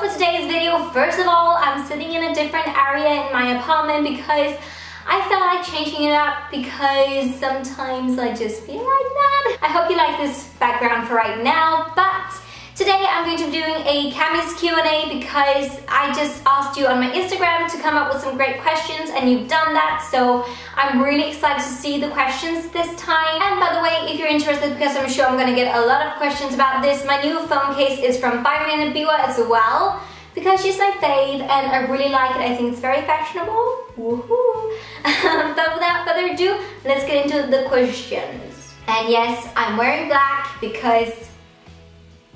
for today's video, first of all, I'm sitting in a different area in my apartment because I felt like changing it up because sometimes I just feel like that. I hope you like this background for right now, but today I'm going to be doing a Cammy's Q&A because I just asked you on my Instagram to come up with some great questions and you've done that, so I'm really excited to see the questions this time. And by the way, if you're interested, because I'm sure I'm going to get a lot of questions about this, my new phone case is from Byron and Biwa as well, because she's my fave and I really like it. I think it's very fashionable. Woohoo! But without further ado, let's get into the questions. And yes, I'm wearing black because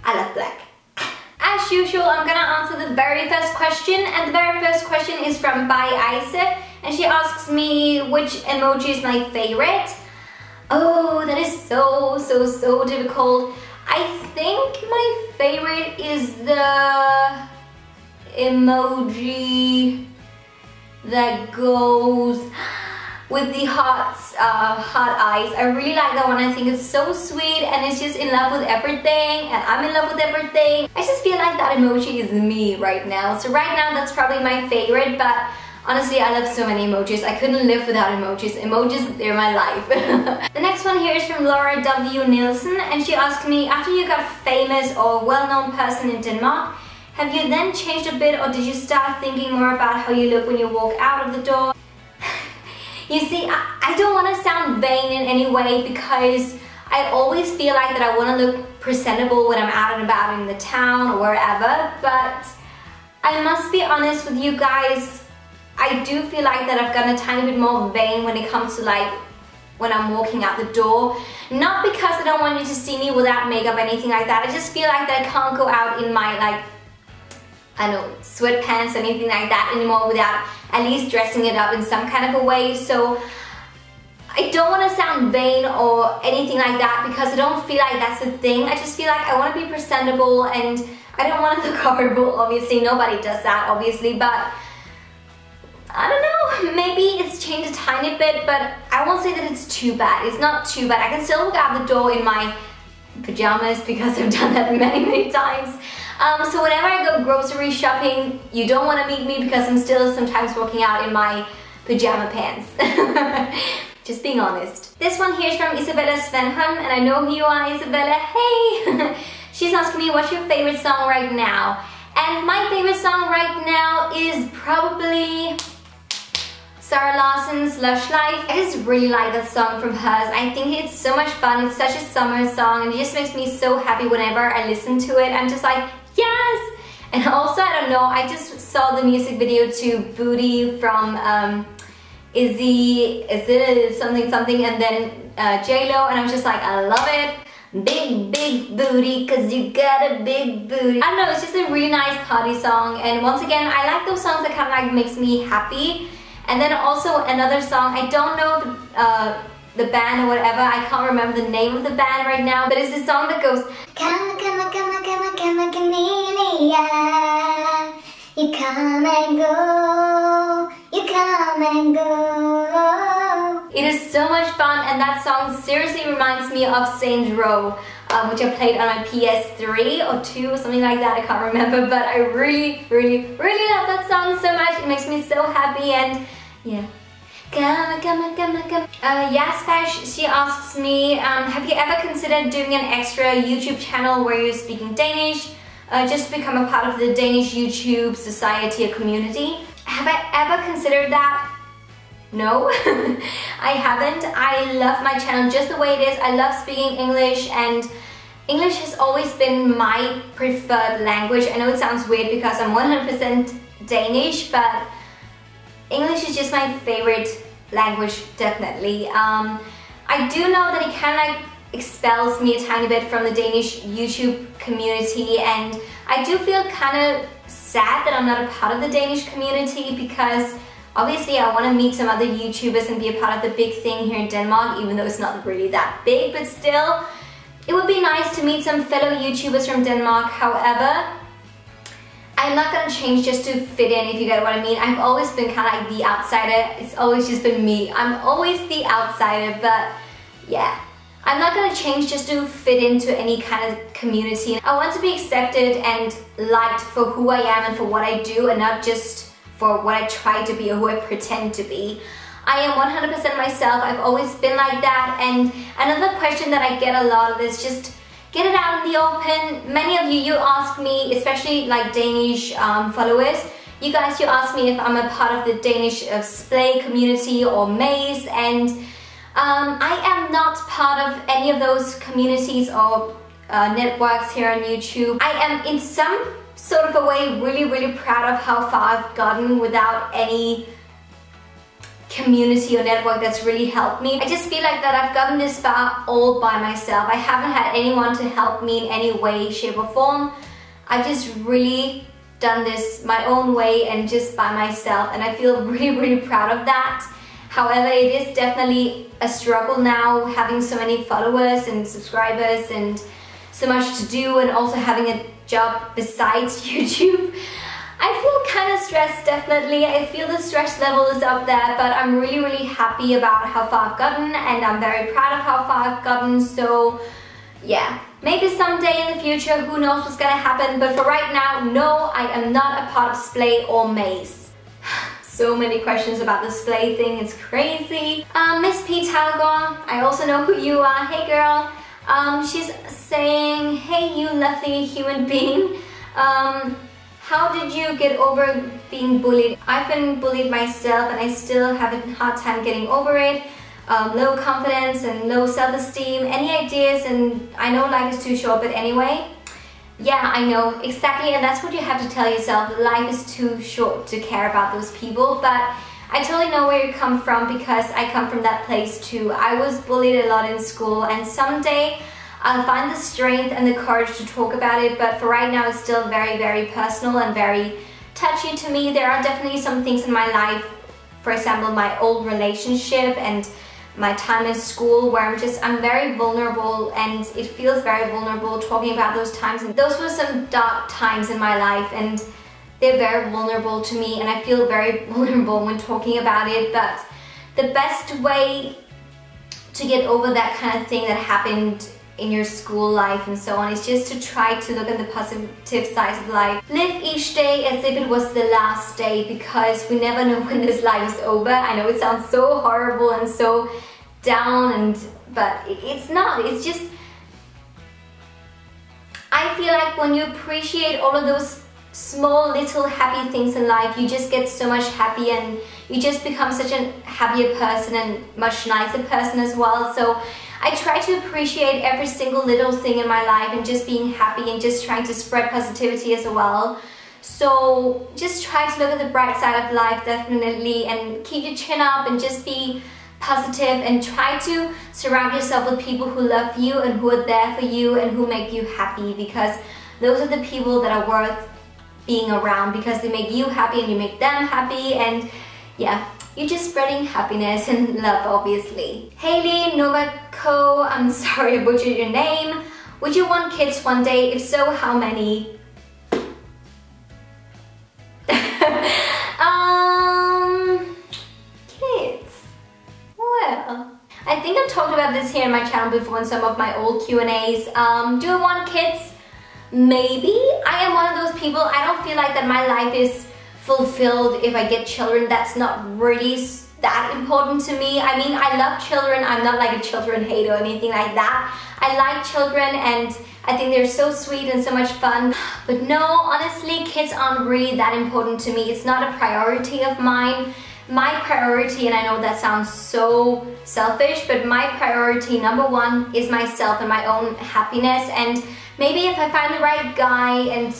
I love black. As usual, I'm gonna answer the very first question, and the very first question is from Bai Ice, and she asks me which emoji is my favorite. Oh, that is so difficult. I think my favorite is the emoji that goes with the heart eyes. I really like that one. I think it's so sweet and it's just in love with everything, and I'm in love with everything. I just feel like that emoji is me right now. So right now that's probably my favorite, but honestly I love so many emojis. I couldn't live without emojis. Emojis, they're my life. The next one here is from Laura W. Nielsen, and she asked me, after you got famous or well-known person in Denmark, have you then changed a bit, or did you start thinking more about how you look when you walk out of the door? You see, I don't want to sound vain in any way because I always feel like that I want to look presentable when I'm out and about in the town or wherever, but I must be honest with you guys, I do feel like that I've gotten a tiny bit more vain when it comes to like when I'm walking out the door. Not because I don't want you to see me without makeup or anything like that, I just feel like that I can't go out in my like, I don't know, sweatpants or anything like that anymore without at least dressing it up in some kind of a way. So I don't want to sound vain or anything like that because I don't feel like that's the thing. I just feel like I want to be presentable and I don't want to look horrible. Obviously nobody does that obviously, but I don't know, maybe it's changed a tiny bit, but I won't say that it's too bad. It's not too bad. I can still walk out the door in my pajamas because I've done that many times. So whenever I go grocery shopping, you don't want to meet me because I'm still sometimes walking out in my pajama pants. Just being honest. This one here is from Isabella Svenholm, and I know who you are, Isabella. Hey! She's asking me, what's your favorite song right now? And my favorite song right now is probably Sarah Larsson's Lush Life. I just really like that song from hers. I think it's so much fun. It's such a summer song and it just makes me so happy whenever I listen to it. I'm just like, yes! And also, I don't know, I just saw the music video to Booty from Is it something and then J-Lo, and I was just like, I love it. Big booty, cause you got a big booty. I don't know, it's just a really nice party song, and once again, I like those songs that kind of like makes me happy. And then also another song, I don't know the band or whatever, I can't remember the name of the band right now, but it's this song that goes, Camilla, you come and go, you come and go. It is so much fun, and that song seriously reminds me of Saints Row, which I played on my PS3 or 2 or something like that, I can't remember, but I really love that song so much. It makes me so happy, and yeah. Yasfash, she asks me, have you ever considered doing an extra YouTube channel where you're speaking Danish, just to become a part of the Danish YouTube society or community? Have I ever considered that? No, I haven't. I love my channel just the way it is. I love speaking English, and English has always been my preferred language. I know it sounds weird because I'm 100% Danish, but English is just my favorite language, definitely. I do know that it kind of like expels me a tiny bit from the Danish YouTube community, and I do feel kind of sad that I'm not a part of the Danish community because obviously I want to meet some other YouTubers and be a part of the big thing here in Denmark, even though it's not really that big, but still it would be nice to meet some fellow YouTubers from Denmark. However, I'm not gonna change just to fit in, if you get what I mean. I've always been kind of like the outsider. It's always just been me. I'm always the outsider, but yeah. I'm not gonna change just to fit into any kind of community. I want to be accepted and liked for who I am and for what I do, and not just for what I try to be or who I pretend to be. I am 100% myself. I've always been like that. And another question that I get a lot is just get it out in the open. Many of you ask me, especially like Danish followers, you ask me if I'm a part of the Danish SPLAY community or Mousse, and I am not part of any of those communities or networks here on YouTube. I am in some sort of a way really proud of how far I've gotten without any community or network that's really helped me. I just feel like that I've gotten this far all by myself. I haven't had anyone to help me in any way, shape or form. I've just really done this my own way and just by myself, and I feel really proud of that. However, it is definitely a struggle now, having so many followers and subscribers and so much to do, and also having a job besides YouTube. I feel kind of stressed, definitely. I feel the stress level is up there, but I'm really happy about how far I've gotten, and I'm very proud of how far I've gotten. So yeah, maybe someday in the future, who knows what's gonna happen, but for right now, no, I am not a part of SPLAY or Mousse. So many questions about the SPLAY thing, it's crazy. Miss P. Talgon, I also know who you are. Hey girl. She's saying, hey you lovely human being. How did you get over being bullied? I've been bullied myself and I still have a hard time getting over it. Low confidence and low self-esteem. Any ideas? And I know life is too short, but anyway. Yeah, I know, exactly, and that's what you have to tell yourself. Life is too short to care about those people, but I totally know where you come from because I come from that place too. I was bullied a lot in school, and someday I'll find the strength and the courage to talk about it, but for right now it's still very personal and very touchy to me. There are definitely some things in my life, for example my old relationship and my time in school, where I'm very vulnerable, and it feels very vulnerable talking about those times. And those were some dark times in my life, and they're very vulnerable to me, and I feel very vulnerable when talking about it. But the best way to get over that kind of thing that happened in your school life and so on is just to try to look at the positive sides of life. Live each day as if it was the last day, because we never know when this life is over. I know it sounds so horrible and so down, but it's not. It's just, I feel like when you appreciate all of those small little happy things in life, you just get so much happy, and you just become such a happier person and much nicer person as well. So I try to appreciate every single little thing in my life and just being happy and just trying to spread positivity as well. So just try to look at the bright side of life, definitely, and keep your chin up and just be positive, and try to surround yourself with people who love you and who are there for you and who make you happy, because those are the people that are worth being around, because they make you happy and you make them happy, and yeah, you're just spreading happiness and love, obviously. Haley Novako, I'm sorry I butchered your name. Would you want kids one day? If so, how many? Kids. Well, I think I've talked about this here in my channel before in some of my old Q&As. Do I want kids? Maybe. I am one of those people, I don't feel like that my life is fulfilled if I get children. That's not really that important to me. I mean, I love children. I'm not like a children hater or anything like that. I like children and I think they're so sweet and so much fun. But no, honestly, kids aren't really that important to me. It's not a priority of mine. My priority, and I know that sounds so selfish, but my priority number one is myself and my own happiness. And maybe if I find the right guy and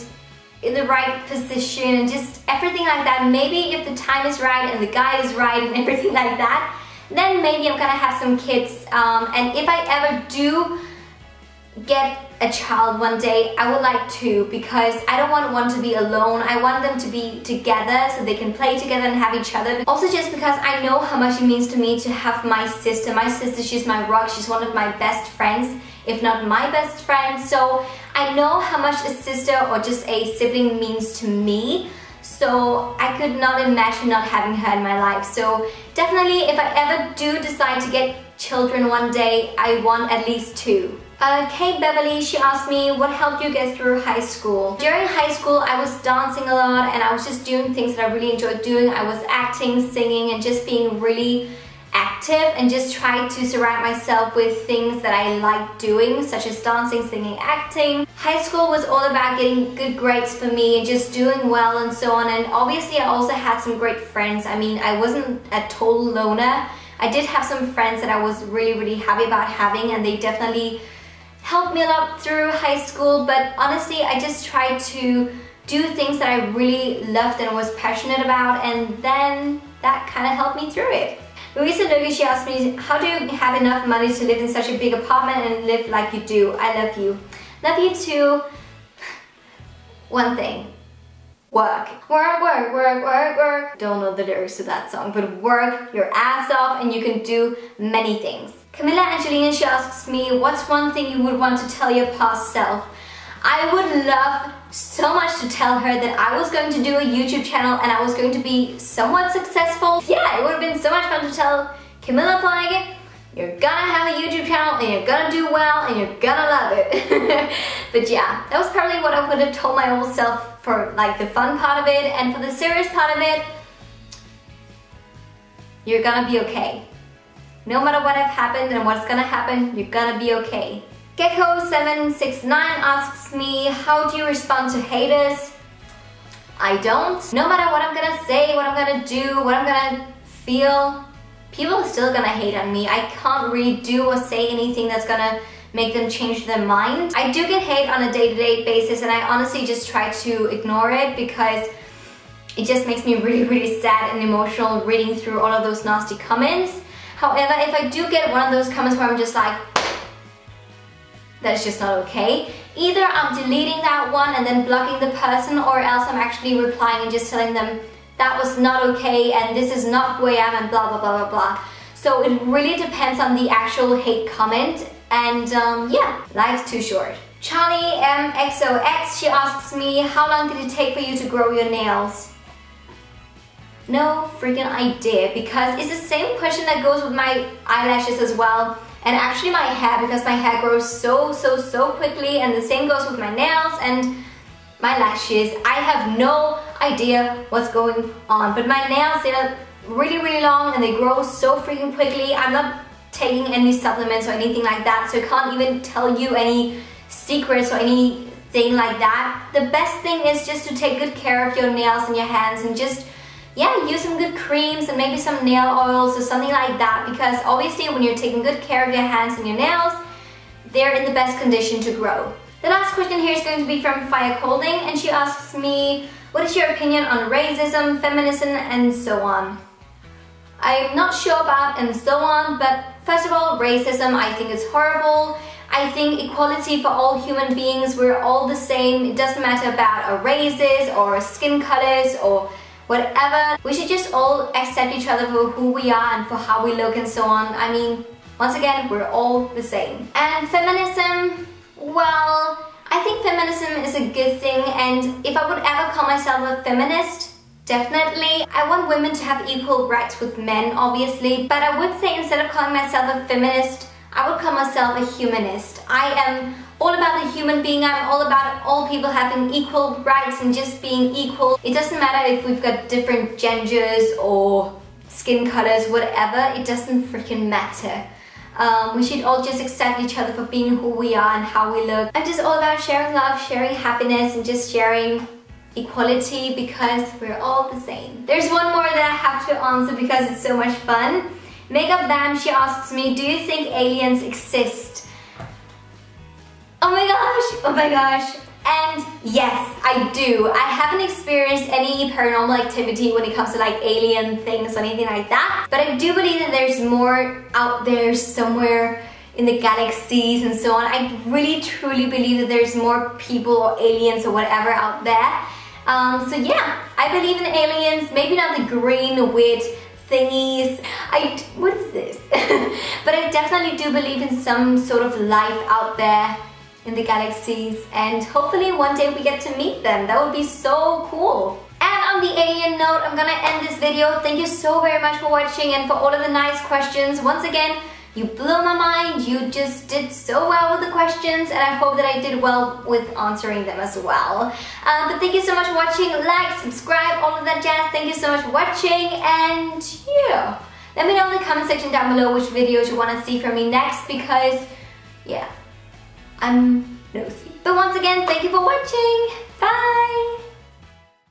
in the right position and just everything like that, maybe if the time is right and the guy is right and everything like that, then maybe I'm gonna have some kids. And if I ever do get a child one day, I would like two, because I don't want one to be alone. I want them to be together so they can play together and have each other. Also just because I know how much it means to me to have my sister. My sister, she's my rock. She's one of my best friends, if not my best friend. So I know how much a sister or just a sibling means to me. so I could not imagine not having her in my life. So definitely, if I ever do decide to get children one day, I want at least 2. Kate Beverly, she asked me, what helped you get through high school? During high school, I was dancing a lot and I was just doing things that I really enjoyed doing. I was acting, singing, and just being really active, and just tried to surround myself with things that I liked doing, such as dancing, singing, acting. High school was all about getting good grades for me and just doing well and so on. And obviously I also had some great friends. I mean, I wasn't a total loner. I did have some friends that I was really happy about having, and they definitely helped me a lot through high school. But honestly, I just tried to do things that I really loved and was passionate about, and then that kind of helped me through it. Louisa Luga, she asked me, how do you have enough money to live in such a big apartment and live like you do? I love you. Love you too. One thing. Work. Work, work, work, work, work. Don't know the lyrics to that song, but work your ass off and you can do many things. Camilla Angelina, she asks me, what's one thing you would want to tell your past self? I would love so much to tell her that I was going to do a YouTube channel and I was going to be somewhat successful. Yeah, it would have been so much fun to tell Camilla, like, you're gonna have a YouTube channel and you're gonna do well and you're gonna love it. But yeah, that was probably what I would have told my old self for like the fun part of it, and for the serious part of it, you're gonna be okay. No matter what has happened and what's gonna happen, you're gonna be okay. Gecko769 asks me, how do you respond to haters? I don't. No matter what I'm gonna say, what I'm gonna do, what I'm gonna feel, people are still gonna hate on me. I can't really do or say anything that's gonna make them change their mind. I do get hate on a day-to-day basis, and I honestly just try to ignore it because it just makes me really sad and emotional reading through all of those nasty comments. However, if I do get one of those comments where I'm just like, that's just not okay, either I'm deleting that one and then blocking the person, or else I'm actually replying and just telling them that was not okay and this is not who I am and blah blah blah blah blah. So it really depends on the actual hate comment, and yeah, life's too short. Charlie MXOX, she asks me, how long did it take for you to grow your nails? No freaking idea, because it's the same question that goes with my eyelashes as well. And actually my hair, because my hair grows so quickly, and the same goes with my nails and my lashes. I have no idea what's going on, but my nails, they're really long and they grow so freaking quickly. I'm not taking any supplements or anything like that, so I can't even tell you any secrets or anything like that. The best thing is just to take good care of your nails and your hands, and just, yeah, use some good creams and maybe some nail oils or something like that, because obviously when you're taking good care of your hands and your nails, they're in the best condition to grow. The last question here is going to be from Fire Colding, and she asks me, what is your opinion on racism, feminism, and so on? I'm not sure about and so on, but first of all, racism, I think it's horrible. I think equality for all human beings, we're all the same. It doesn't matter about our races or skin colors or whatever. We should just all accept each other for who we are and for how we look and so on. I mean, once again, we're all the same. And feminism, well, I think feminism is a good thing, and if I would ever call myself a feminist, definitely. I want women to have equal rights with men, obviously, but I would say instead of calling myself a feminist, I would call myself a humanist. I am all about the human being. I'm all about all people having equal rights and just being equal. It doesn't matter if we've got different genders or skin colors, whatever, it doesn't freaking matter. We should all just accept each other for being who we are and how we look. I'm just all about sharing love, sharing happiness, and just sharing equality, because we're all the same. There's one more that I have to answer because it's so much fun. Makeup Bam, she asks me, do you think aliens exist? Oh my gosh, and yes, I do. I haven't experienced any paranormal activity when it comes to like alien things or anything like that, but I do believe that there's more out there somewhere in the galaxies and so on. I really truly believe that there's more people or aliens or whatever out there. So yeah, I believe in aliens, maybe not the green weird thingies. What is this? But I definitely do believe in some sort of life out there in the galaxies, and hopefully one day we get to meet them. That would be so cool. And on on the alien note, I'm gonna end this video. Thank you so very much for watching and for all of the nice questions. Once again, you blew my mind. You just did so well with the questions, and I hope that I did well with answering them as well. But thank you so much for watching. Like, subscribe, all of that jazz. Thank you so much for watching, and yeah. Let me know in the comment section down below which videos you want to see from me next, because yeah, I'm nosy. But once again, thank you for watching. Bye!